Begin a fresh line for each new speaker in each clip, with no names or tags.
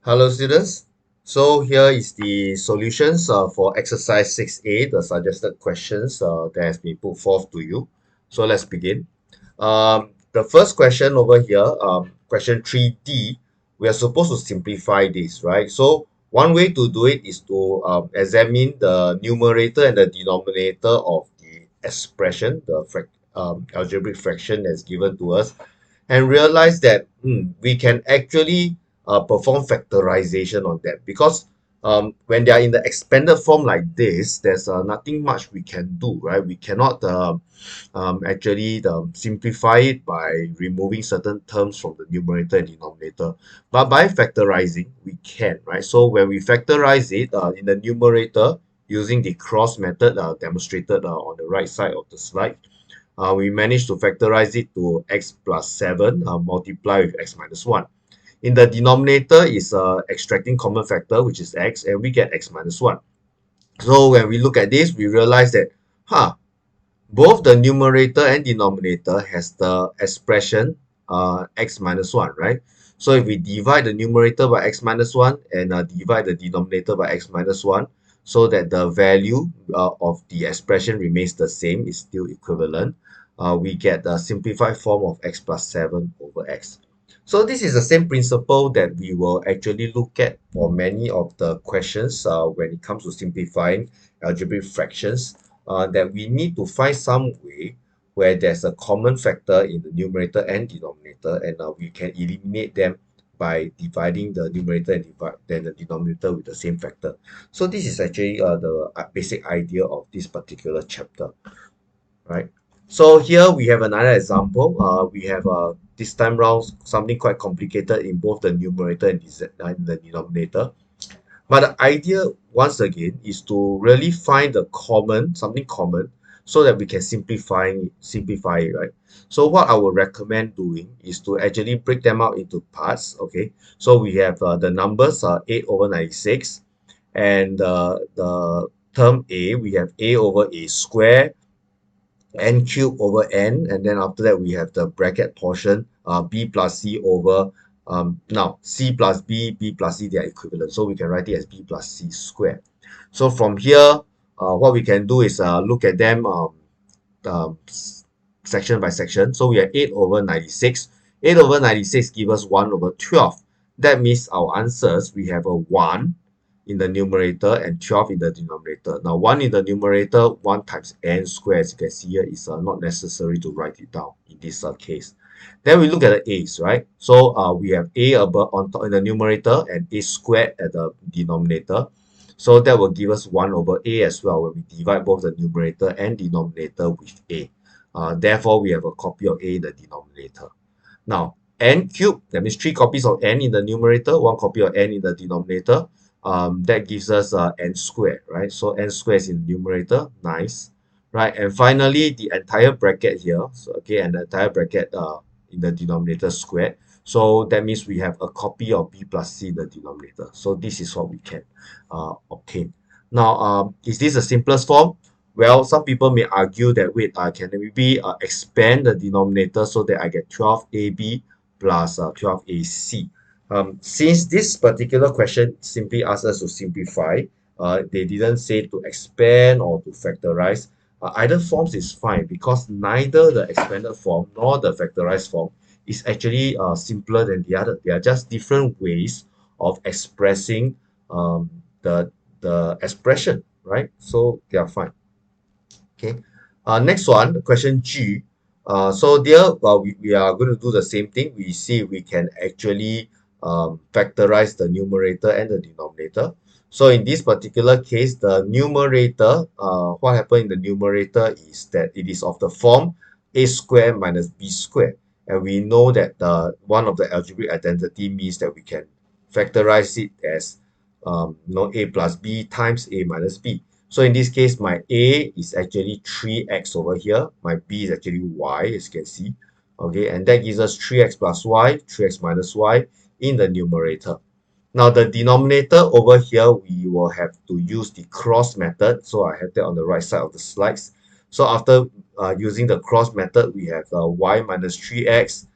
Hello students. So here is the solutions for exercise 6A, the suggested questions that has been put forth to you. So let's begin. The first question over here, question 3D, we are supposed to simplify this, right? So one way to do it is to examine the numerator and the denominator of the expression, the algebraic fraction that's given to us, and realize that we can actually perform factorization on that because when they are in the expanded form like this, there's nothing much we can do, right? We cannot actually simplify it by removing certain terms from the numerator and denominator. But by factorizing, we can, right? So when we factorize it in the numerator using the cross method demonstrated on the right side of the slide, we managed to factorize it to x plus 7 multiply with x minus 1. In the denominator is extracting common factor, which is x, and we get x minus 1. So when we look at this, we realize that, both the numerator and denominator has the expression x minus 1, right? So if we divide the numerator by x minus 1 and divide the denominator by x minus 1, so that the value of the expression remains the same, is still equivalent, we get the simplified form of x plus 7 over x. So this is the same principle that we will actually look at for many of the questions when it comes to simplifying algebraic fractions, that we need to find some way where there's a common factor in the numerator and denominator, and we can eliminate them by dividing the numerator and then the denominator with the same factor. So this is actually the basic idea of this particular chapter, right? So here we have another example. We have this time round something quite complicated in both the numerator and the denominator. But the idea, once again, is to really find the something common, so that we can simplify it, right? So what I would recommend doing is to actually break them out into parts, okay? So we have the numbers 8 over 96, and the term A, we have A over A square, n cubed over n, and then after that we have the bracket portion, b plus c over, now c plus b, b plus c, they are equivalent, so we can write it as b plus c squared. So from here, what we can do is look at them section by section. So we have 8 over 96. 8 over 96 give us 1 over 12. That means our answers, we have a 1 in the numerator and 12 in the denominator. Now 1 in the numerator, 1 times n squared, as you can see here, is not necessary to write it down in this case. Then we look at the a's, right? So we have a above on top in the numerator and a squared at the denominator. So that will give us 1 over a as well when we divide both the numerator and denominator with a. Therefore, we have a copy of a in the denominator. Now, n cubed, that means 3 copies of n in the numerator, 1 copy of n in the denominator. That gives us n squared, right? So n squared is in the numerator, nice, right? And finally, the entire bracket here, so okay, and the entire bracket in the denominator squared. So that means we have a copy of b plus c in the denominator. So this is what we can obtain. Now, is this the simplest form? Well, some people may argue that, wait, can maybe expand the denominator so that I get 12ab plus 12ac. Since this particular question simply asks us to simplify, they didn't say to expand or to factorize. Either forms is fine, because neither the expanded form nor the factorized form is actually simpler than the other. They are just different ways of expressing the expression, right? So they are fine. Okay. Next one, question G. So there, we are going to do the same thing. We see we can actually factorize the numerator and the denominator. So in this particular case, the numerator, what happened in the numerator is that it is of the form a squared minus b squared. And we know that one of the algebraic identity means that we can factorize it as a plus b times a minus b. So in this case, my a is actually 3x over here. My b is actually y, as you can see. Okay, and that gives us 3x plus y, 3x minus y in the numerator. Now the denominator over here, we will have to use the cross method. So I have that on the right side of the slides. So after using the cross method, we have y minus 3x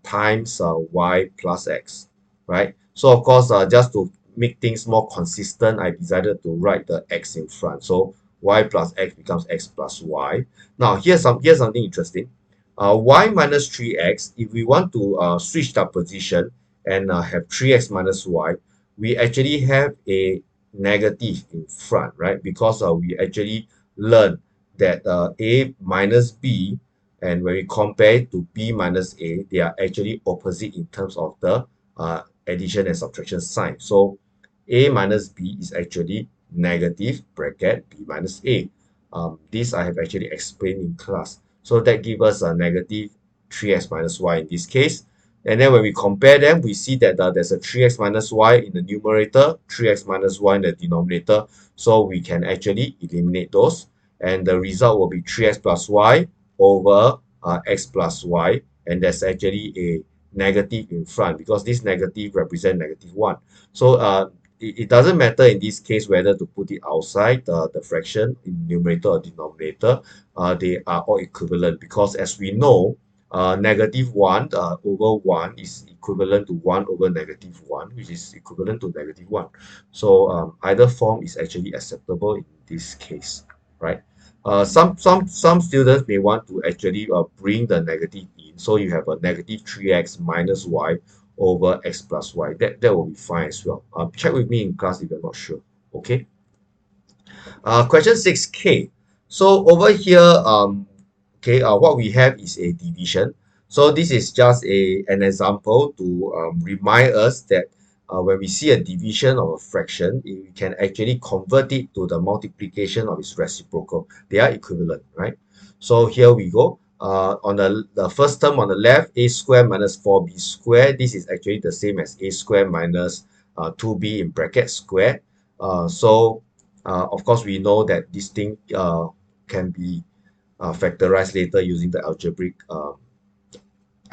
times y plus x. right? So of course, just to make things more consistent, I decided to write the x in front. So y plus x becomes x plus y. Now here's something interesting. Y minus 3x, if we want to switch the position and have 3x minus y, we actually have a negative in front, right? Because we actually learn that a minus b, and when we compare it to b minus a, they are actually opposite in terms of the addition and subtraction sign. So a minus b is actually negative bracket b minus a. This I have actually explained in class. So that gives us a negative 3x minus y in this case. And then when we compare them, we see that there's a 3x minus y in the numerator, 3x minus y in the denominator. So we can actually eliminate those. And the result will be 3x plus y over x plus y. And that's actually a negative in front because this negative represent negative 1. So it doesn't matter in this case whether to put it outside the fraction in numerator or denominator. They are all equivalent because as we know, negative 1 over 1 is equivalent to 1 over negative 1, which is equivalent to negative 1. So either form is actually acceptable in this case, right? Some students may want to actually bring the negative in. So you have a negative 3x minus y over x plus y. That will be fine as well. Check with me in class if you're not sure. Okay. Question 6K. So over here, okay, what we have is a division. So this is just an example to remind us that when we see a division of a fraction, we can actually convert it to the multiplication of its reciprocal. They are equivalent, right? So here we go. On the first term on the left, a squared minus 4b squared. This is actually the same as a squared minus 2b in bracket squared. Of course, we know that this thing can be factorized later using the algebraic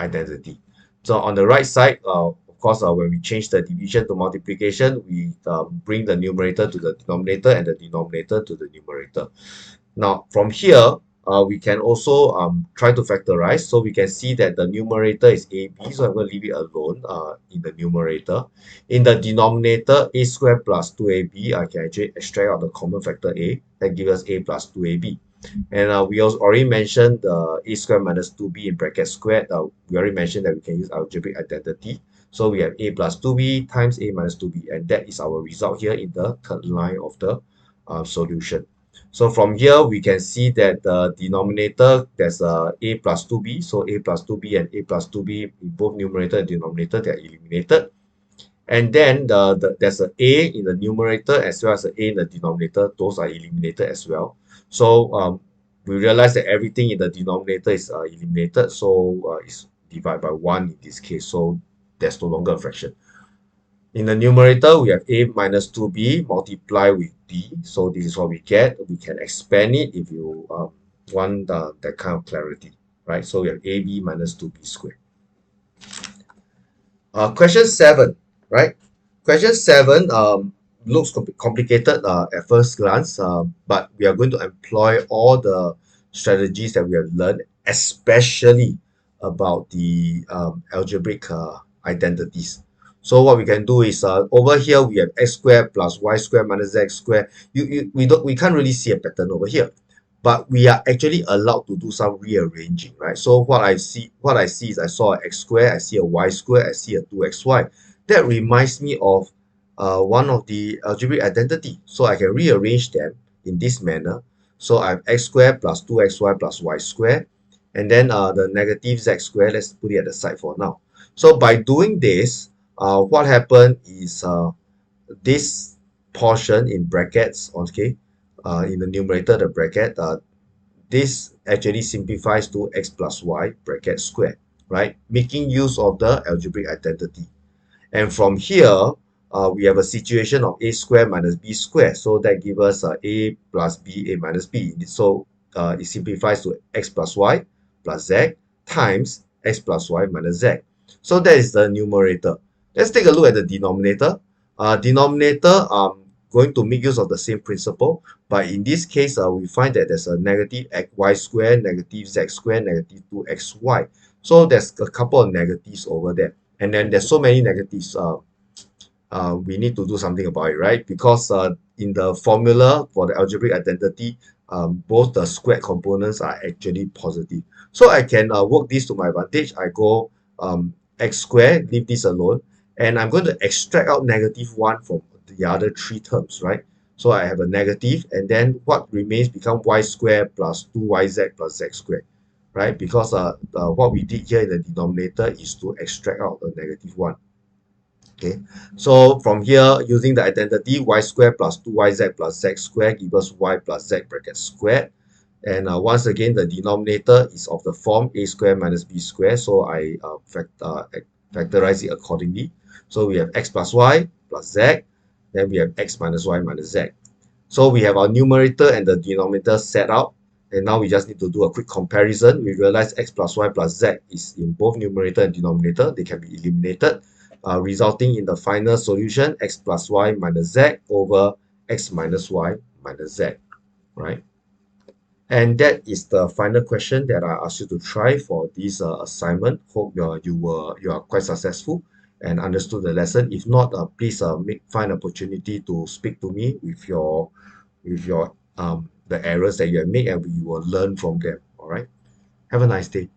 identity. So on the right side, of course, when we change the division to multiplication, we bring the numerator to the denominator and the denominator to the numerator. Now, from here, we can also try to factorize. So we can see that the numerator is ab, so I'm going to leave it alone in the numerator. In the denominator, a squared plus 2ab, I can actually extract out the common factor a. That gives us a plus 2ab. And we also already mentioned the a squared minus 2b in bracket squared. We already mentioned that we can use algebraic identity. So we have a plus 2b times a minus 2b, and that is our result here in the third line of the solution. So from here, we can see that the denominator, there's a plus 2b. So a plus 2b and a plus 2b in both numerator and denominator, they are eliminated. And then there's a a in the numerator as well as a in the denominator. Those are eliminated as well. So we realize that everything in the denominator is eliminated. So it's divided by 1 in this case. So there's no longer a fraction. In the numerator, we have a minus 2b multiplied with b. So this is what we get. We can expand it if you want that kind of clarity, right? So we have ab minus 2b squared. Question 7, right? Question 7 looks complicated at first glance, but we are going to employ all the strategies that we have learned, especially about the algebraic identities. So what we can do is over here we have x squared plus y squared minus z squared. We can't really see a pattern over here, but we are actually allowed to do some rearranging, right? So what I see is I saw a x squared, I see a y squared, I see a 2xy. That reminds me of one of the algebraic identity. So I can rearrange them in this manner. So I have x squared plus 2xy plus y squared, and then the negative z squared, let's put it at the side for now. So by doing this, what happened is this portion in brackets, okay, in the numerator, the bracket, this actually simplifies to x plus y bracket square, right? Making use of the algebraic identity. And from here, we have a situation of a squared minus b squared. So that gives us a plus b, a minus b. So it simplifies to x plus y plus z times x plus y minus z. So that is the numerator. Let's take a look at the denominator. Denominator, going to make use of the same principle, but in this case, we find that there's a negative y squared, negative z squared, negative 2xy. So there's a couple of negatives over there. And then there's so many negatives. we need to do something about it, right? Because in the formula for the algebraic identity, both the squared components are actually positive. So I can work this to my advantage. I go x squared, leave this alone, and I'm going to extract out -1 from the other three terms, right? So I have a negative, and then what remains become y squared plus 2yz plus z squared, right? Because what we did here in the denominator is to extract out the -1. Okay, so from here, using the identity y squared plus 2yz plus z squared gives us y plus z bracket squared. And once again, the denominator is of the form a squared minus b squared. So I factorize it accordingly. So we have x plus y plus z. Then we have x minus y minus z. So we have our numerator and the denominator set out. And now we just need to do a quick comparison. We realize x plus y plus z is in both numerator and denominator. They can be eliminated, resulting in the final solution x plus y minus z over x minus y minus z, right? And that is the final question that I asked you to try for this assignment. Hope you are quite successful and understood the lesson. If not, please find opportunity to speak to me with your the errors that you have made, and we will learn from them. All right. Have a nice day.